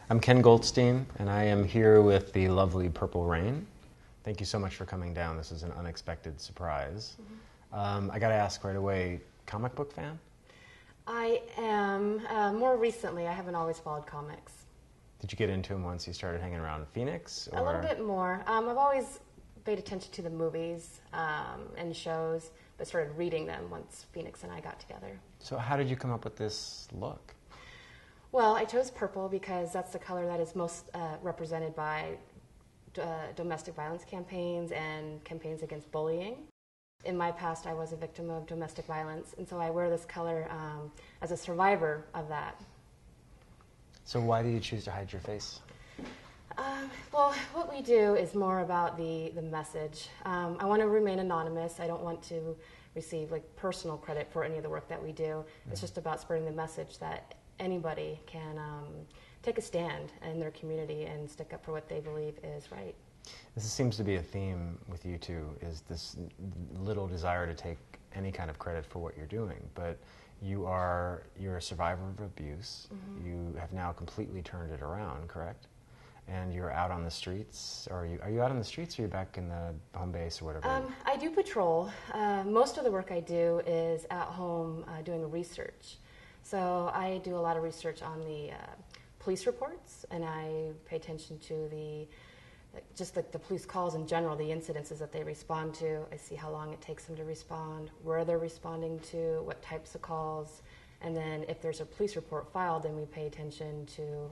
I'm Ken Goldstein, and I am here with the lovely Purple Rain. Thank you so much for coming down. This is an unexpected surprise. I got to ask right away, comic book fan? I am. More recently, I haven't always followed comics. Did you get into them once you started hanging around Phoenix? Or? A little bit more. I've always paid attention to the movies and shows, but started reading them once Phoenix and I got together. So how did you come up with this look? Well, I chose purple because that's the color that is most represented by domestic violence campaigns and campaigns against bullying. In my past, I was a victim of domestic violence, and so I wear this color as a survivor of that. So why do you choose to hide your face? Well, what we do is more about the message. I want to remain anonymous. I don't want to receive personal credit for any of the work that we do. It's just about spreading the message that anybody can take a stand in their community and stick up for what they believe is right. This seems to be a theme with you two, is this little desire to take any kind of credit for what you're doing. But you're a survivor of abuse. Mm-hmm. You have now completely turned it around, correct? And you're out on the streets. Or are you out on the streets, or are you back in the home base or whatever? I do patrol. Most of the work I do is at home doing research. So I do a lot of research on the police reports, and I pay attention to the police calls in general, the incidences that they respond to. I see how long it takes them to respond, where they're responding to, what types of calls, and then if there's a police report filed, then we pay attention to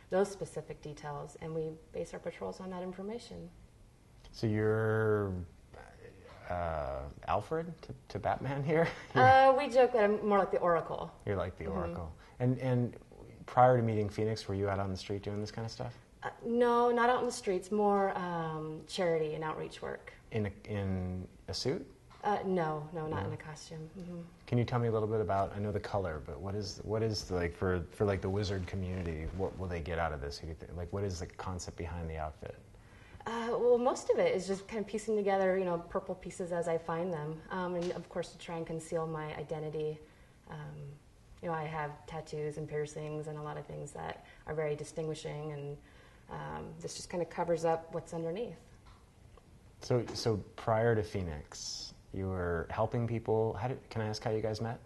those specific details, and we base our patrols on that information. So you're Alfred to Batman here? We joke that I'm more like the Oracle. You're like the Oracle. And prior to meeting Phoenix, were you out on the street doing this kind of stuff? No, not out in the streets. More charity and outreach work. In a suit? No, not in a costume. Mm-hmm. Can you tell me a little bit about? I know the color, but what is for the wizard community? What will they get out of this? Who do you think, what is the concept behind the outfit? Well, most of it is just kind of piecing together, purple pieces as I find them, and of course to try and conceal my identity. I have tattoos and piercings and a lot of things that are very distinguishing, and this just kind of covers up what's underneath. So prior to Phoenix, you were helping people. Can I ask how you guys met?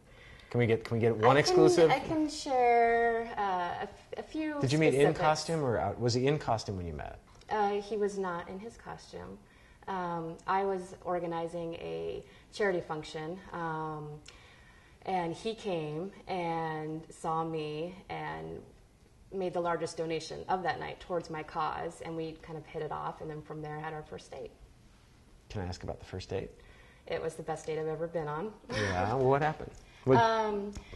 Can we get one exclusive? I can share a few. Did you meet in costume or out? Was he in costume when you met? He was not in his costume. I was organizing a charity function, and he came and saw me and made the largest donation of that night towards my cause, and we kind of hit it off, and then from there had our first date. Can I ask about the first date? It was the best date I've ever been on. Yeah, well, what happened?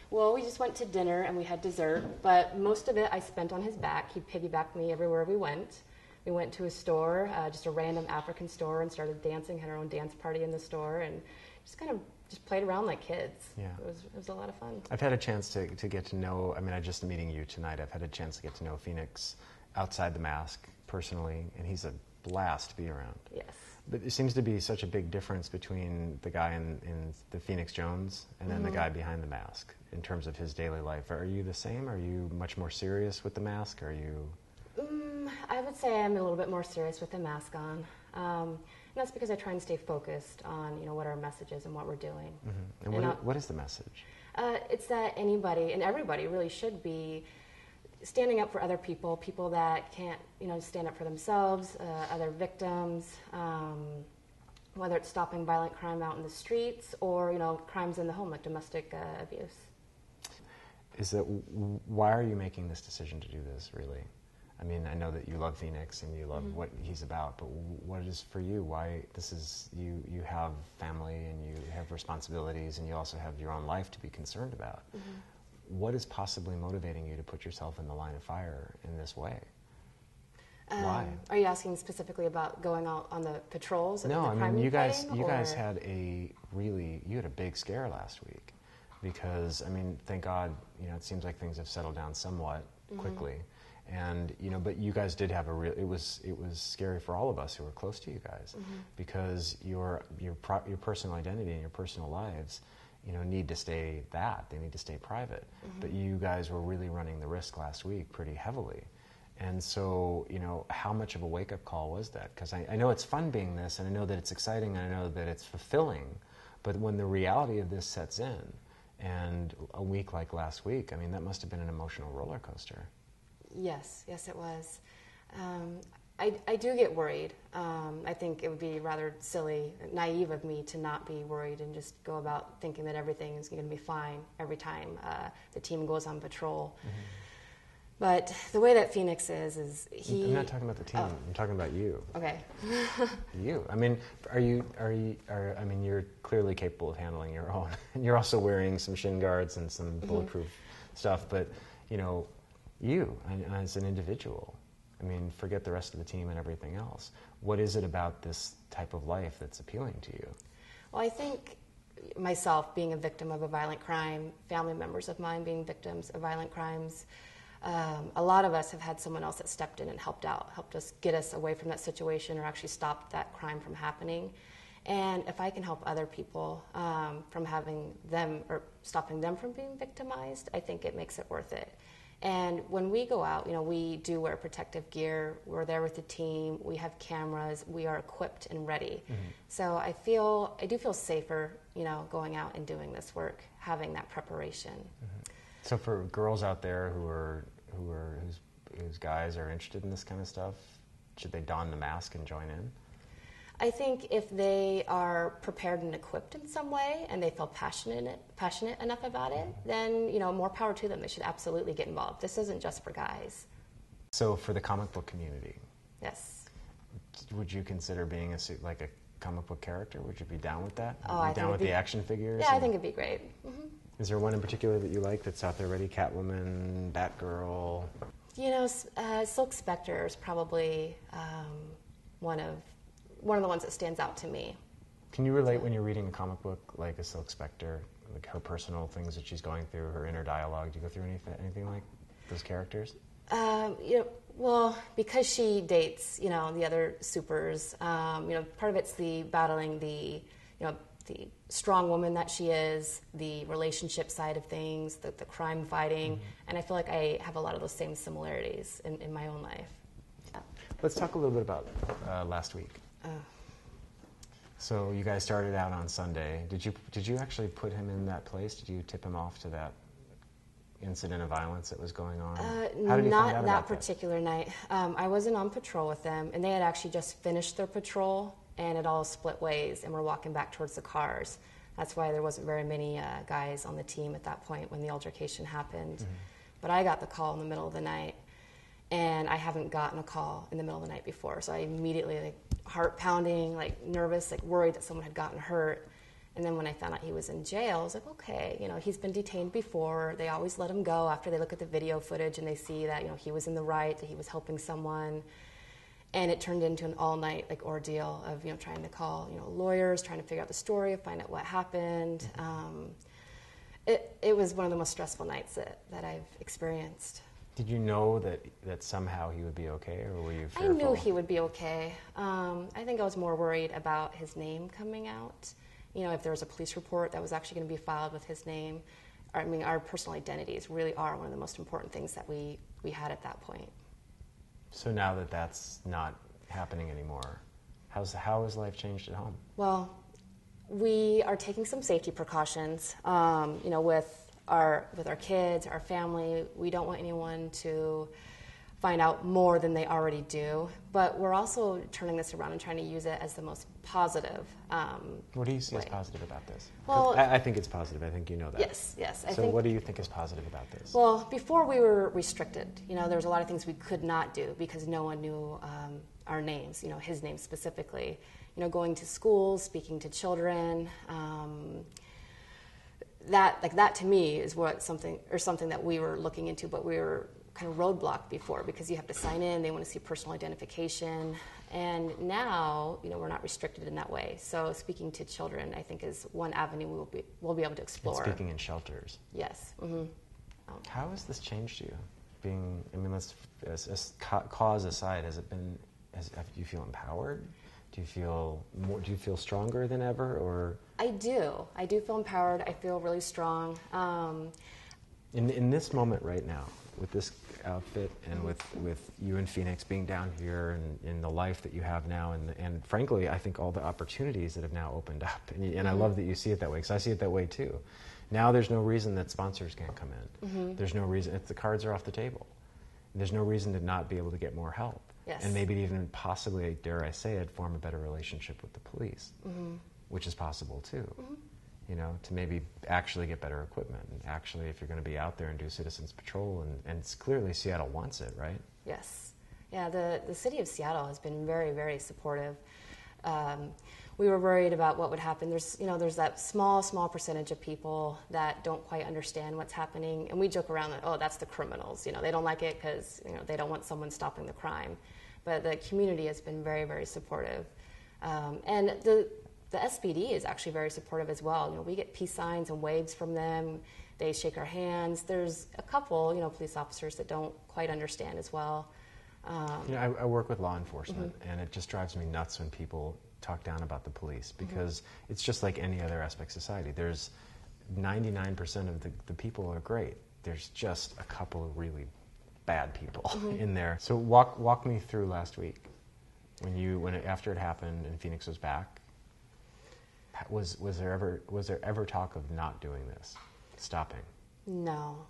Well, we just went to dinner and we had dessert, but most of it I spent on his back. He piggybacked me everywhere we went. We went to a store, just a random African store, and started dancing, had our own dance party in the store, and just kind of played around like kids. Yeah. It was a lot of fun. I've had a chance to get to know, I just meeting you tonight, I've had a chance to get to know Phoenix outside the mask personally, and he's a blast to be around. Yes. But there seems to be such a big difference between the guy in the Phoenix Jones and then the guy behind the mask in terms of his daily life. Are you the same? Are you much more serious with the mask? Are you... I would say I'm a little bit more serious with the mask on. And that's because I try and stay focused on what our message is and what we're doing. Mm-hmm. And what is the message? It's that anybody and everybody really should be standing up for other people, people that can't stand up for themselves, other victims, whether it's stopping violent crime out in the streets or crimes in the home like domestic abuse. Why are you making this decision to do this, really? I know that you love Phoenix and you love what he's about, but what is for you? Why you have family and you have responsibilities and you also have your own life to be concerned about. What is possibly motivating you to put yourself in the line of fire in this way? Why? Are you asking specifically about going out on the patrols? No, you guys had a big scare last week because thank God, it seems like things have settled down somewhat quickly. And but you guys did have it was scary for all of us who were close to you guys because your personal identity and your personal lives need to stay they need to stay private. But you guys were really running the risk last week pretty heavily. And so, you know, how much of a wake-up call was that? Because I know it's fun being this, and I know that it's exciting, and I know that it's fulfilling, but when the reality of this sets in, and a week like last week, I mean, that must have been an emotional roller coaster. Yes, it was. I do get worried. I think it would be rather silly, naive of me to not be worried and just go about thinking that everything is going to be fine every time the team goes on patrol. Mm-hmm. But the way that Phoenix is he... I'm not talking about the team. Oh. I'm talking about you. Okay. You. I mean, I mean, you're clearly capable of handling your own. And you're also wearing some shin guards and some bulletproof stuff. But, you know, you, as an individual, I mean, forget the rest of the team and everything else. What is it about this type of life that's appealing to you? Well, I think myself being a victim of a violent crime, family members of mine being victims of violent crimes, a lot of us have had someone else that stepped in and helped out, helped us get us away from that situation or actually stop that crime from happening. And if I can help other people from having them or stopping them from being victimized, I think it makes it worth it. And when we go out, you know, we do wear protective gear. We're there with the team. We have cameras. We are equipped and ready. Mm-hmm. So I do feel safer, you know, going out and doing this work, having that preparation. Mm-hmm. So for girls out there whose guys are interested in this kind of stuff, should they don the mask and join in? I think if they are prepared and equipped in some way and they feel passionate enough about it, then, you know, more power to them. They should absolutely get involved. This isn't just for guys. So for the comic book community, yes, would you consider being a comic book character? Would you be down with that? Oh, I down with the action figures? Yeah, I think it'd be great. Mm-hmm. Is there one in particular that you like that's out there ready? Catwoman, Batgirl? You know, Silk Spectre is probably one of the ones that stands out to me. Can you relate when you're reading a comic book like a Silk Spectre, like her personal things that she's going through, her inner dialogue? Do you go through anything like those characters? You know, well, because she dates, you know, the other supers. You know, part of it's the battling the strong woman that she is, the relationship side of things, the crime fighting, and I feel like I have a lot of those same similarities in my own life. Yeah. Let's talk a little bit about last week. So you guys started out on Sunday. Did you actually put him in that place? Did you tip him off to that incident of violence that was going on? How did you find out about that particular night. I wasn't on patrol with them, and they had actually just finished their patrol, and it all split ways, and we're walking back towards the cars. That's why there wasn't very many guys on the team at that point when the altercation happened. Mm-hmm. But I got the call in the middle of the night, and I haven't gotten a call in the middle of the night before, so I immediately, heart pounding, nervous, worried that someone had gotten hurt. And then when I found out he was in jail, I was like, okay, you know, he's been detained before. They always let him go after they look at the video footage and they see that, you know, he was in the right, that he was helping someone. And it turned into an all-night ordeal of, you know, trying to call, you know, lawyers, trying to figure out the story, find out what happened. It was one of the most stressful nights that I've experienced. Did you know that somehow he would be okay, or were you fearful? I knew he would be okay. I think I was more worried about his name coming out. You know, if there was a police report that was actually going to be filed with his name. I mean, our personal identities really are one of the most important things that we had at that point. So now that that's not happening anymore, how has life changed at home? Well, we are taking some safety precautions, you know, with our kids, our family. We don't want anyone to find out more than they already do, but we're also turning this around and trying to use it as the most positive What do you see way. as positive about this? Well, I think it's positive. I think you know that. Yes. So what do you think is positive about this? Well, before we were restricted. You know, there was a lot of things we could not do because no one knew our names, you know, his name specifically. You know, going to schools, speaking to children, that to me is something that we were looking into, but we were kind of roadblocked before because you have to sign in, they want to see personal identification, and now, you know, we're not restricted in that way. So speaking to children, I think, is one avenue we'll be able to explore. And speaking in shelters. Yes. Mm-hmm. How has this changed you? Let's cause aside, do you feel empowered? Do you feel stronger than ever, or? I do feel empowered. I feel really strong. In this moment right now, with this outfit and with you in Phoenix being down here and in the life that you have now and frankly, I think all the opportunities that have now opened up. And I love that you see it that way, because I see it that way too. Now there's no reason that sponsors can't come in. There's no reason, if the cards are off the table. There's no reason to not be able to get more help. Yes. And maybe even possibly, dare I say it, form a better relationship with the police, which is possible too. You know, to maybe actually get better equipment and actually, if you're going to be out there and do citizens patrol, and it's clearly Seattle wants it, right? Yes. Yeah, the city of Seattle has been very, very supportive. We were worried about what would happen. There's that small percentage of people that don't quite understand what's happening, and we joke around that, oh, that's the criminals. You know, they don't like it because they don't want someone stopping the crime. But the community has been very, very supportive, and the SPD is actually very supportive as well. You know, we get peace signs and waves from them. They shake our hands. There's a couple, police officers that don't quite understand as well. I work with law enforcement, and it just drives me nuts when people talk down about the police, because it's just like any other aspect of society. There's 99% of the people are great. There's just a couple of really bad people in there. So walk me through last week when after it happened and Phoenix was back. Was there ever talk of not doing this, stopping? No.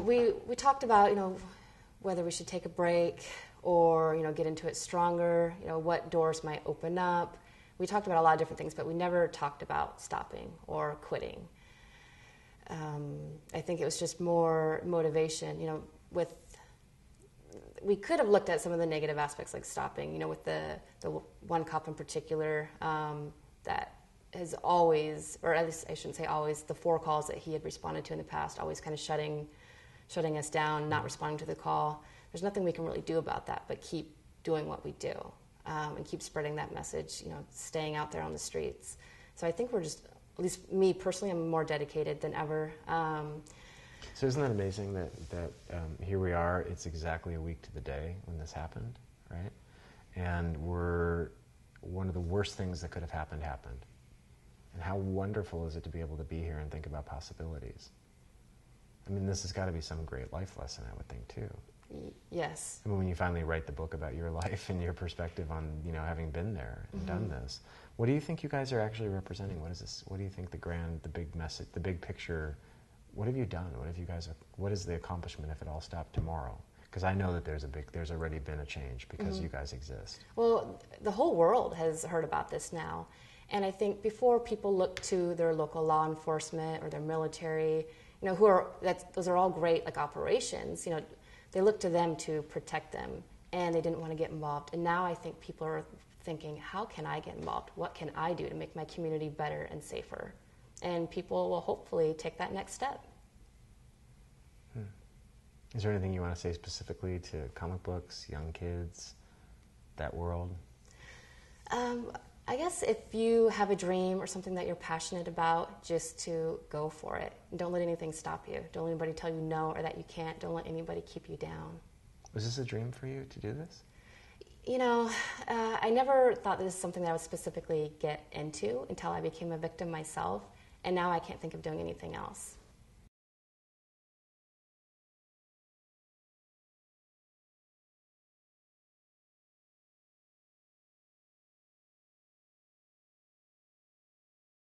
We talked about whether we should take a break or get into it stronger. What doors might open up. We talked about a lot of different things, but we never talked about stopping or quitting. I think it was just more motivation. We could have looked at some of the negative aspects like stopping, with the one cop in particular that has always, or at least I shouldn't say always, the 4 calls that he had responded to in the past, always kind of shutting us down, not responding to the call. There's nothing we can really do about that but keep doing what we do and keep spreading that message, staying out there on the streets. So I think we're just, at least me personally, I'm more dedicated than ever. So isn't that amazing that here we are, it's exactly a week to the day when this happened, right? And one of the worst things that could have happened. And how wonderful is it to be able to be here and think about possibilities? I mean, this has got to be some great life lesson, I would think, too. Yes. I mean, when you finally write the book about your life and your perspective on, having been there and done this, what do you think you guys are actually representing? What is this? What do you think the big message, the big picture? What have you done? What is the accomplishment if it all stopped tomorrow? Because I know that there's already been a change because you guys exist. Well, the whole world has heard about this now. And I think before people look to their local law enforcement or their military, those are all great like operations, they look to them to protect them and they didn't want to get involved. And now I think people are thinking, how can I get involved? What can I do to make my community better and safer? And people will hopefully take that next step. Is there anything you want to say specifically to comic books, young kids, that world? I guess if you have a dream or something that you're passionate about, just to go for it. Don't let anything stop you. Don't let anybody tell you no or that you can't. Don't let anybody keep you down. Was this a dream for you to do this? I never thought this was something that I would specifically get into until I became a victim myself. And now I can't think of doing anything else.